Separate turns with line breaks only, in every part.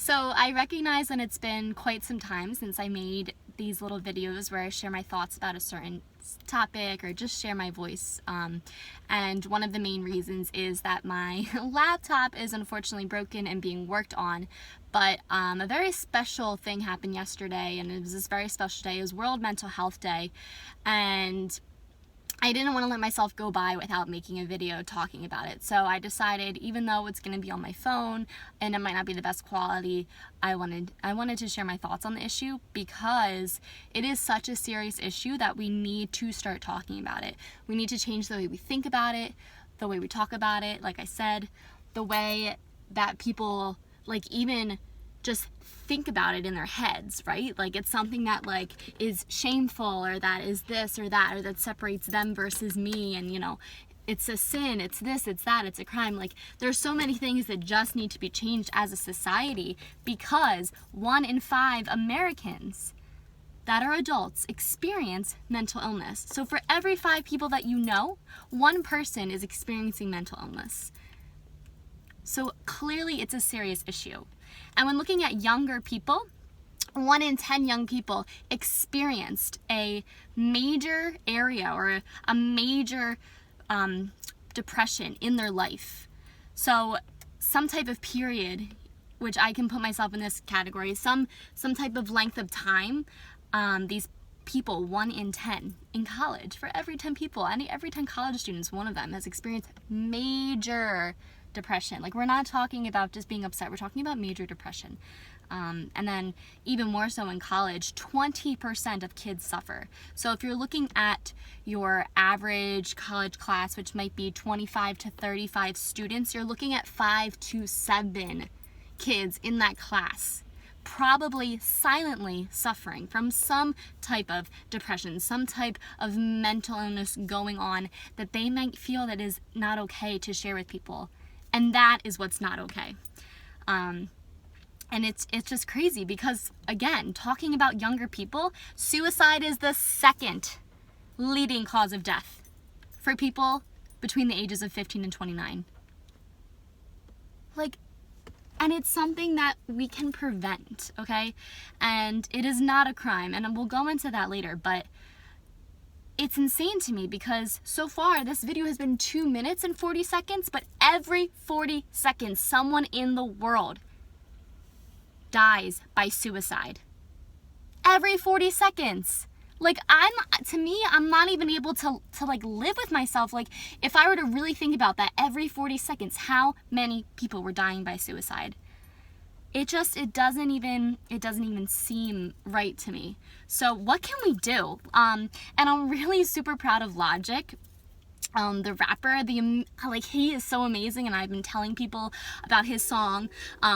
So I recognize that it's been quite some time since I made these little videos where I share my thoughts about a certain topic or just share my voice. And one of the main reasons is that my laptop is unfortunately broken and being worked on. But a very special thing happened yesterday, and it was this very special day. It was World Mental Health Day, and I didn't want to let myself go by without making a video talking about it. So I decided, even though it's going to be on my phone and it might not be the best quality, I wanted to share my thoughts on the issue because it is such a serious issue that we need to start talking about it. We need to change the way we think about it, the way we talk about it, like I said, the way that people even just think about it in their heads, right? Like it's something that is shameful, or that is this or that, or that separates them versus me, and it's a sin, it's this, it's that, it's a crime. There's so many things that just need to be changed as a society, because 1 in 5 Americans that are adults experience mental illness. So for every 5 people that you know, 1 person is experiencing mental illness. So clearly it's a serious issue. And when looking at younger people, 1 in 10 young people experienced a major area or a major depression in their life. So some type of period, which I can put myself in this category, some type of length of time, these people, 1 in 10 in college, for every 10 people, every 10 college students, 1 of them has experienced major depression. We're not talking about just being upset, we're talking about major depression. And then even more so in college, 20% of kids suffer. So if you're looking at your average college class, which might be 25 to 35 students, you're looking at 5 to 7 kids in that class probably silently suffering from some type of depression, some type of mental illness going on that they might feel that is not okay to share with people. And that is what's not okay. And it's just crazy because, again, talking about younger people, suicide is the 2nd leading cause of death for people between the ages of 15 and 29. And it's something that we can prevent, okay? And it is not a crime, and we'll go into that later, but it's insane to me because so far this video has been 2 minutes and 40 seconds, but every 40 seconds someone in the world dies by suicide. Every 40 seconds. I'm not even able to live with myself. If I were to really think about that, every 40 seconds, how many people were dying by suicide? It doesn't even seem right to me. So what can we do? And I'm really super proud of Logic. The rapper, he is so amazing, and I've been telling people about his song,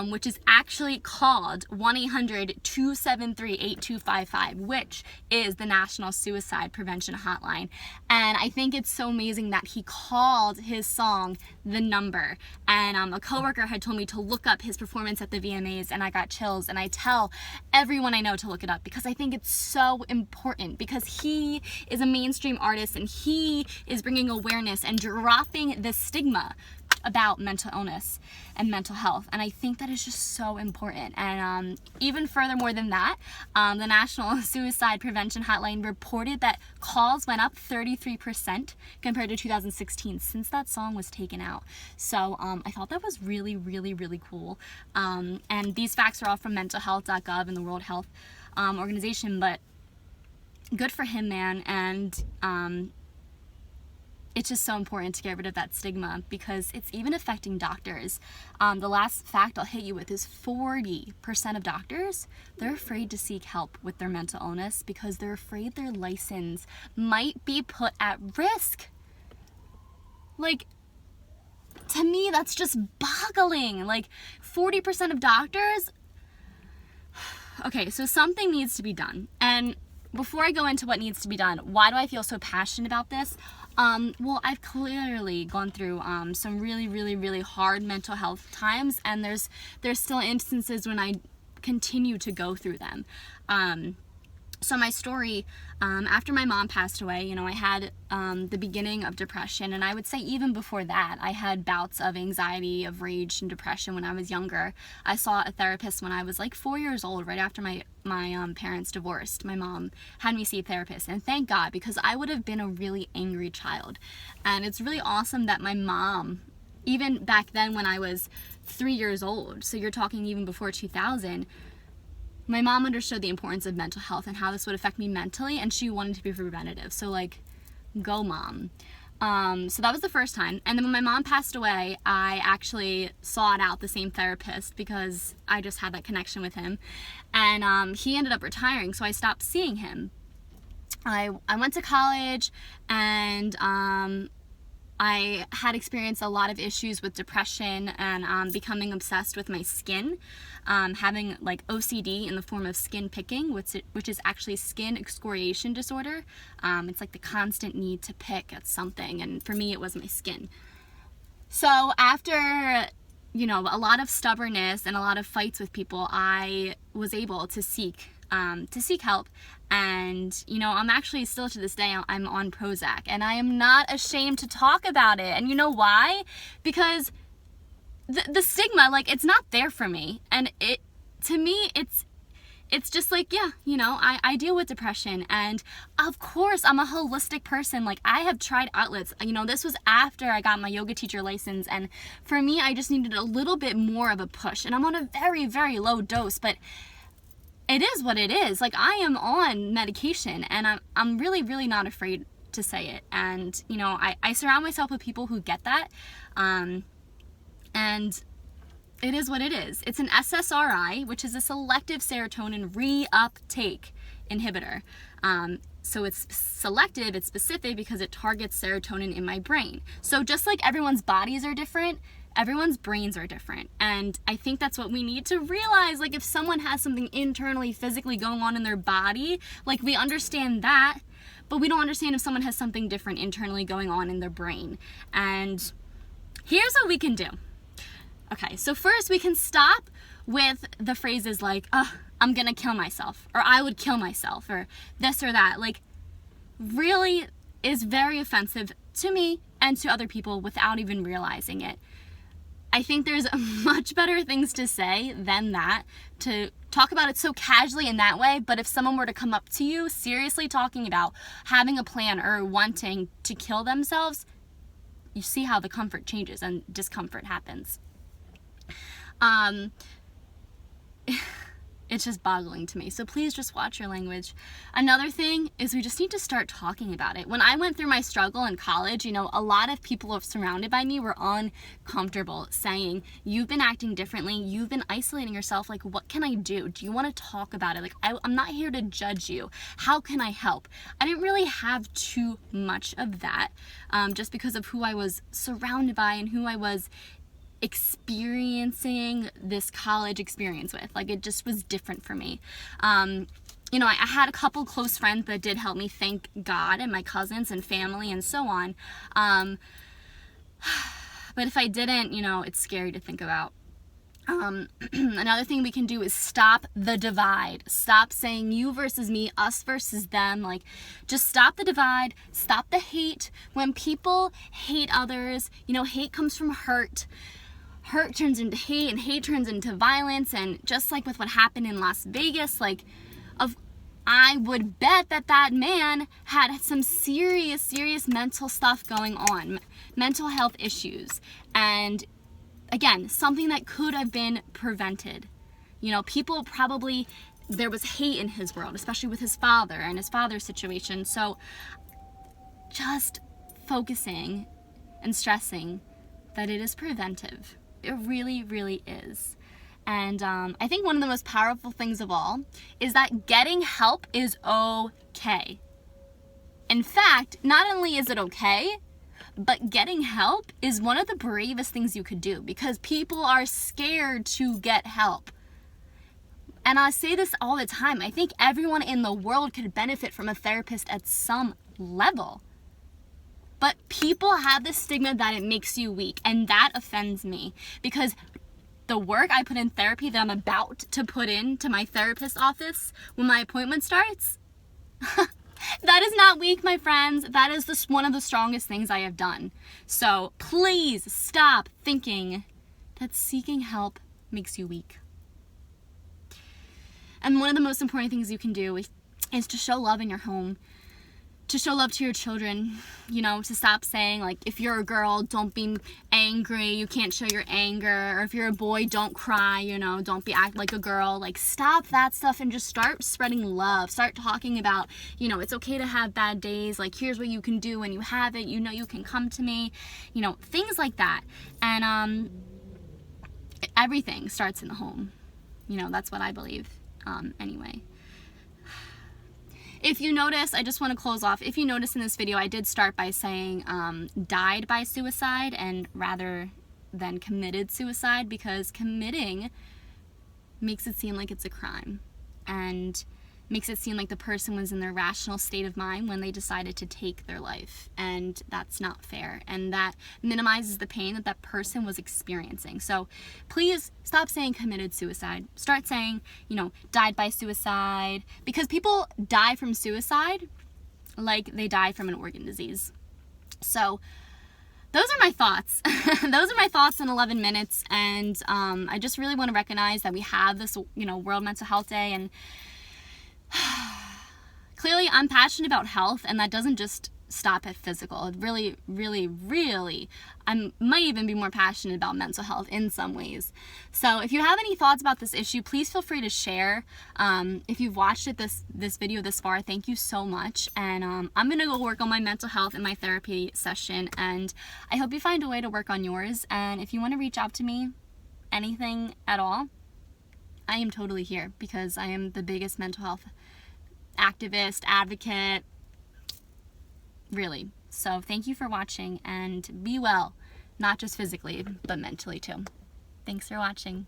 which is actually called 1-800-273-8255, which is the National Suicide Prevention Hotline. And I think it's so amazing that he called his song The Number. And a coworker had told me to look up his performance at the VMAs, and I got chills. And I tell everyone I know to look it up because I think it's so important, because he is a mainstream artist and he is bringing awareness and dropping the stigma about mental illness and mental health, and I think that is just so important. And even furthermore than that, the National Suicide Prevention Hotline reported that calls went up 33% compared to 2016 since that song was taken out. So I thought that was really, really, really cool. And these facts are all from mentalhealth.gov and the World Health Organization, but good for him, man. And it's just so important to get rid of that stigma because it's even affecting doctors. The last fact I'll hit you with is 40% of doctors, they're afraid to seek help with their mental illness because they're afraid their license might be put at risk. To me, that's just boggling. 40% of doctors. Okay, so something needs to be done. And before I go into what needs to be done, why do I feel so passionate about this? Well, I've clearly gone through some really, really, really hard mental health times, and there's still instances when I continue to go through them. So my story, after my mom passed away, you know, I had the beginning of depression, and I would say even before that, I had bouts of anxiety, of rage and depression when I was younger. I saw a therapist when I was like 4 years old, right after my parents divorced. My mom had me see a therapist, and thank God, because I would have been a really angry child. And it's really awesome that my mom, even back then when I was 3 years old, so you're talking even before 2000, my mom understood the importance of mental health and how this would affect me mentally, and she wanted to be preventative. So like, go mom. So that was the first time. And then when my mom passed away, I actually sought out the same therapist because I just had that connection with him. And he ended up retiring, so I stopped seeing him. I went to college, and I had experienced a lot of issues with depression and becoming obsessed with my skin, having like OCD in the form of skin picking, which is actually skin excoriation disorder. It's like the constant need to pick at something, and for me it was my skin. So after, you know, a lot of stubbornness and a lot of fights with people, I was able to seek help. And, you know, I'm actually still to this day, I'm on Prozac, and I am not ashamed to talk about it. And you know why? Because the stigma, like, it's not there for me. And to me, it's just like, yeah, you know, I deal with depression, and of course I'm a holistic person. Like, I have tried outlets, you know, this was after I got my yoga teacher license, and for me, I just needed a little bit more of a push, and I'm on a very, very low dose, but it is what it is. Like, I am on medication, and I'm really, really not afraid to say it. And, you know, I surround myself with people who get that, and it is what it is. It's an SSRI, which is a selective serotonin reuptake inhibitor. So it's selective, it's specific because it targets serotonin in my brain. So just like everyone's bodies are different, everyone's brains are different. And I think that's what we need to realize. Like, if someone has something internally, physically going on in their body, like, we understand that, but we don't understand if someone has something different internally going on in their brain. And here's what we can do. Okay, so first we can stop with the phrases like, I'm gonna kill myself, or I would kill myself, or this or that. Like, really is very offensive to me and to other people without even realizing it. I think there's much better things to say than that, to talk about it so casually in that way. But if someone were to come up to you seriously talking about having a plan or wanting to kill themselves, you see how the comfort changes and discomfort happens. It's just boggling to me. So please just watch your language. Another thing is we just need to start talking about it. When I went through my struggle in college, you know, a lot of people surrounded by me were uncomfortable saying, you've been acting differently, you've been isolating yourself, like, what can I do? Do you want to talk about it? Like, I'm not here to judge you. How can I help? I didn't really have too much of that, just because of who I was surrounded by and who I was experiencing this college experience with. Like, it just was different for me. You know, I had a couple close friends that did help me, thank God, and my cousins and family and so on. But if I didn't, you know, it's scary to think about. Another thing we can do is stop the divide. Stop saying you versus me, us versus them. Like, just stop the divide, stop the hate. When people hate others, you know, hate comes from hurt. Hurt turns into hate, and hate turns into violence. And just like with what happened in Las Vegas, like, I would bet that man had some serious mental stuff going on, mental health issues. And again, something that could have been prevented. You know, people probably, there was hate in his world, especially with his father and his father's situation. So just focusing and stressing that it is preventive. It really, really is. And I think one of the most powerful things of all is that getting help is okay. In fact, not only is it okay, but getting help is one of the bravest things you could do, because people are scared to get help. And I say this all the time. I think everyone in the world could benefit from a therapist at some level. But people have this stigma that it makes you weak, and that offends me, because the work I put in therapy that I'm about to put into my therapist office when my appointment starts, That is not weak, my friends. That is one of the strongest things I have done. So please stop thinking that seeking help makes you weak. And one of the most important things you can do is to show love in your home, to show love to your children, you know, to stop saying, like, if you're a girl, don't be angry, you can't show your anger, or if you're a boy, don't cry, you know, don't act like a girl. Like, stop that stuff and just start spreading love. Start talking about, you know, it's okay to have bad days, like, here's what you can do when you have it, you know, you can come to me, you know, things like that. And everything starts in the home. You know, that's what I believe, anyway. If you notice, I just want to close off. If you notice in this video, I did start by saying died by suicide and rather than committed suicide, because committing makes it seem like it's a crime and makes it seem like the person was in their rational state of mind when they decided to take their life, and that's not fair, and that minimizes the pain that that person was experiencing. So please stop saying committed suicide. Start saying, you know, died by suicide, because people die from suicide like they die from an organ disease. So those are my thoughts. Those are my thoughts in 11 minutes, and I just really want to recognize that we have this, you know, World Mental Health Day, and clearly I'm passionate about health, and that doesn't just stop at physical. It really, really, really, I might even be more passionate about mental health in some ways. So if you have any thoughts about this issue, please feel free to share. If you've watched this video this far, thank you so much. And I'm gonna go work on my mental health in my therapy session, and I hope you find a way to work on yours. And if you want to reach out to me, anything at all, I am totally here, because I am the biggest mental health activist, advocate, really. So thank you for watching, and be well, not just physically, but mentally too. Thanks for watching.